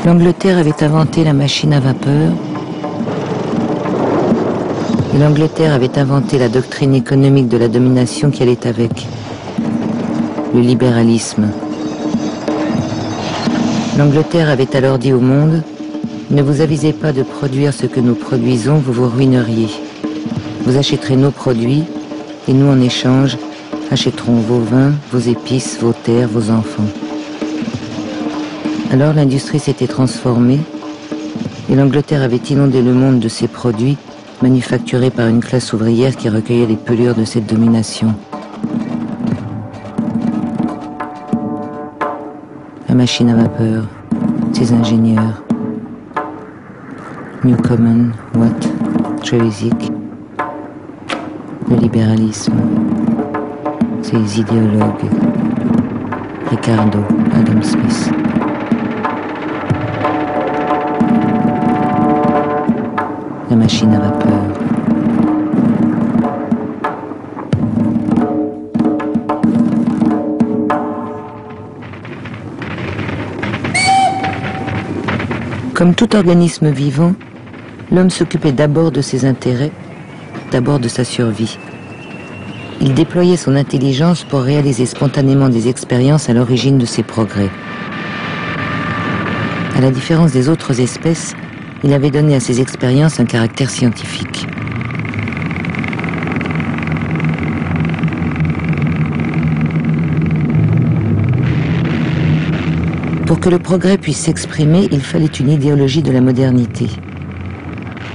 L'Angleterre avait inventé la machine à vapeur et l'Angleterre avait inventé la doctrine économique de la domination qui allait avec, le libéralisme. L'Angleterre avait alors dit au monde: ne vous avisez pas de produire ce que nous produisons, vous vous ruineriez. Vous achèterez nos produits et nous en échange achèterons vos vins, vos épices, vos terres, vos enfants. Alors l'industrie s'était transformée et l'Angleterre avait inondé le monde de ses produits manufacturés par une classe ouvrière qui recueillait les pelures de cette domination. La machine à vapeur, ses ingénieurs, Newcomen, Watt, Trevisick, le libéralisme, ses idéologues, Ricardo, Adam Smith. La machine à vapeur. Comme tout organisme vivant, l'homme s'occupait d'abord de ses intérêts, d'abord de sa survie. Il déployait son intelligence pour réaliser spontanément des expériences à l'origine de ses progrès. À la différence des autres espèces, il avait donné à ces expériences un caractère scientifique. Pour que le progrès puisse s'exprimer, il fallait une idéologie de la modernité.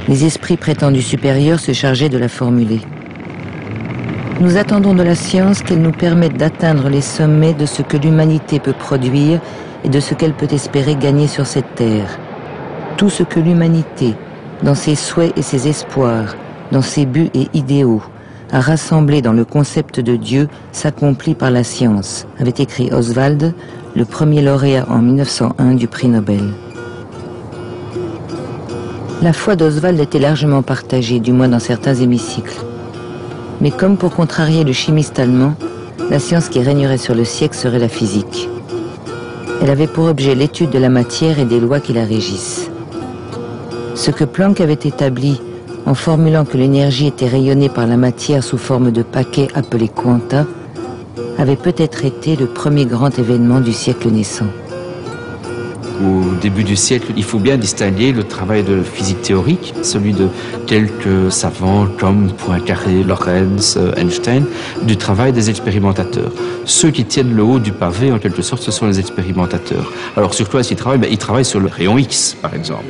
Les esprits prétendus supérieurs se chargeaient de la formuler. Nous attendons de la science qu'elle nous permette d'atteindre les sommets de ce que l'humanité peut produire et de ce qu'elle peut espérer gagner sur cette terre. Tout ce que l'humanité, dans ses souhaits et ses espoirs, dans ses buts et idéaux, a rassemblé dans le concept de Dieu, s'accomplit par la science, avait écrit Oswald, le premier lauréat en 1901 du prix Nobel. La foi d'Oswald était largement partagée, du moins dans certains hémicycles. Mais comme pour contrarier le chimiste allemand, la science qui régnerait sur le siècle serait la physique. Elle avait pour objet l'étude de la matière et des lois qui la régissent. Ce que Planck avait établi en formulant que l'énergie était rayonnée par la matière sous forme de paquets appelés quanta, avait peut-être été le premier grand événement du siècle naissant. Au début du siècle, il faut bien distinguer le travail de physique théorique, celui de quelques savants comme Poincaré, Lorentz, Einstein, du travail des expérimentateurs. Ceux qui tiennent le haut du pavé, en quelque sorte, ce sont les expérimentateurs. Alors sur quoi est-ce qu'ils travaillent? Ils travaillent sur le rayon X, par exemple.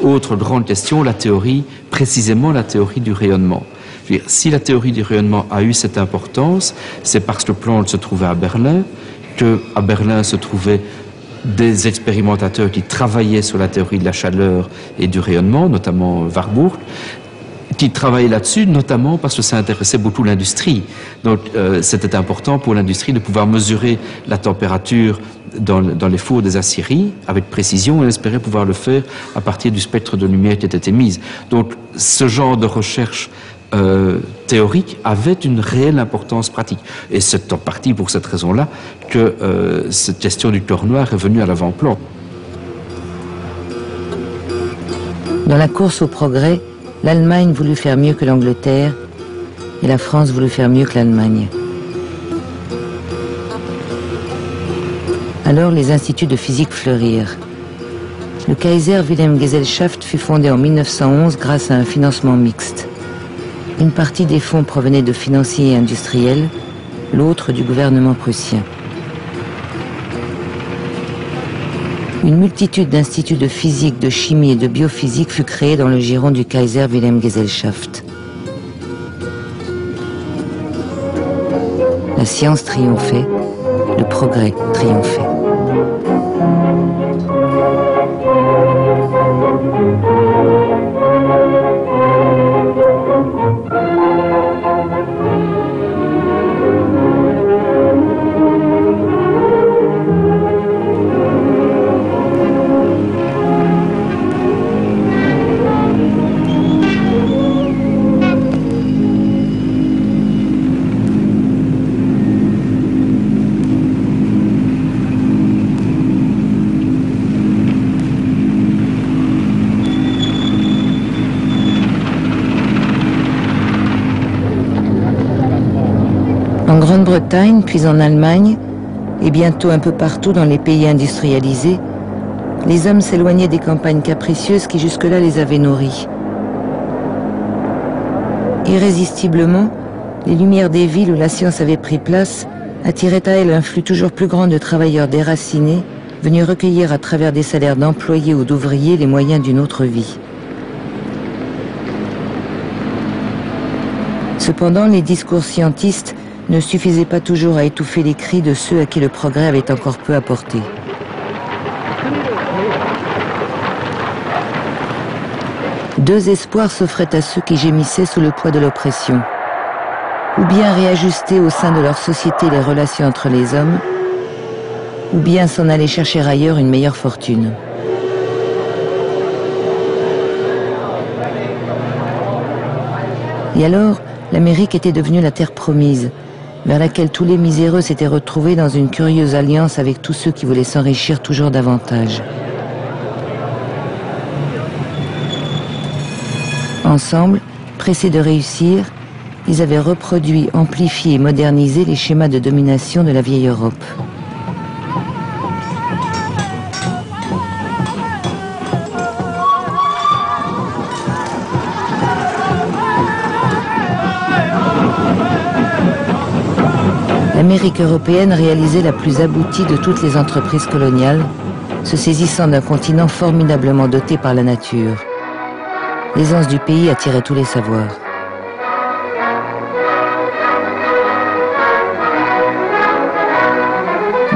Autre grande question, la théorie, précisément la théorie du rayonnement. Si la théorie du rayonnement a eu cette importance, c'est parce que Planck se trouvait à Berlin, qu'à Berlin se trouvaient des expérimentateurs qui travaillaient sur la théorie de la chaleur et du rayonnement, notamment Warburg, qui travaillaient là-dessus, notamment parce que ça intéressait beaucoup l'industrie. Donc c'était important pour l'industrie de pouvoir mesurer la température dans les fours des aciéries avec précision et espérer pouvoir le faire à partir du spectre de lumière qui était émise. Donc ce genre de recherche théorique avait une réelle importance pratique. Et c'est en partie pour cette raison-là que cette question du corps noir est venue à l'avant-plan. Dans la course au progrès, l'Allemagne voulut faire mieux que l'Angleterre et la France voulut faire mieux que l'Allemagne. Alors les instituts de physique fleurirent. Le Kaiser Wilhelm Gesellschaft fut fondé en 1911 grâce à un financement mixte. Une partie des fonds provenait de financiers et industriels, l'autre du gouvernement prussien. Une multitude d'instituts de physique, de chimie et de biophysique fut créée dans le giron du Kaiser Wilhelm Gesellschaft. La science triomphait, le progrès triomphait. En Grande-Bretagne, puis en Allemagne, et bientôt un peu partout dans les pays industrialisés, les hommes s'éloignaient des campagnes capricieuses qui jusque-là les avaient nourris. Irrésistiblement, les lumières des villes où la science avait pris place attiraient à elle un flux toujours plus grand de travailleurs déracinés, venus recueillir à travers des salaires d'employés ou d'ouvriers les moyens d'une autre vie. Cependant, les discours scientistes ne suffisaient pas toujours à étouffer les cris de ceux à qui le progrès avait encore peu apporté. Deux espoirs s'offraient à ceux qui gémissaient sous le poids de l'oppression. Ou bien réajuster au sein de leur société les relations entre les hommes, ou bien s'en aller chercher ailleurs une meilleure fortune. Et alors, l'Amérique était devenue la terre promise, vers laquelle tous les miséreux s'étaient retrouvés dans une curieuse alliance avec tous ceux qui voulaient s'enrichir toujours davantage. Ensemble, pressés de réussir, ils avaient reproduit, amplifié et modernisé les schémas de domination de la vieille Europe. L'Amérique européenne réalisait la plus aboutie de toutes les entreprises coloniales, se saisissant d'un continent formidablement doté par la nature. L'aisance du pays attirait tous les savoirs.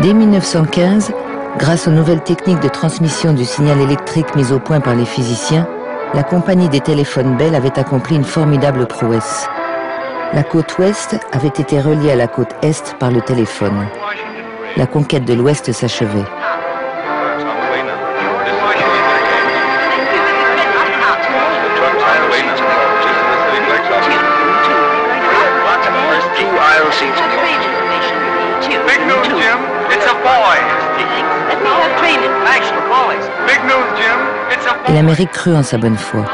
Dès 1915, grâce aux nouvelles techniques de transmission du signal électrique mises au point par les physiciens, la compagnie des téléphones Bell avait accompli une formidable prouesse. La côte ouest avait été reliée à la côte est par le téléphone. La conquête de l'ouest s'achevait. Et l'Amérique crut en sa bonne foi.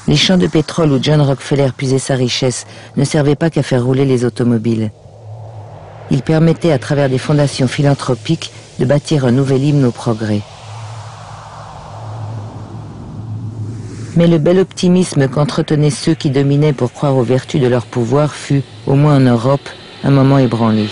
Les champs de pétrole où John Rockefeller puisait sa richesse ne servaient pas qu'à faire rouler les automobiles. Ils permettaient, à travers des fondations philanthropiques, de bâtir un nouvel hymne au progrès. Mais le bel optimisme qu'entretenaient ceux qui dominaient pour croire aux vertus de leur pouvoir fut, au moins en Europe, un moment ébranlé.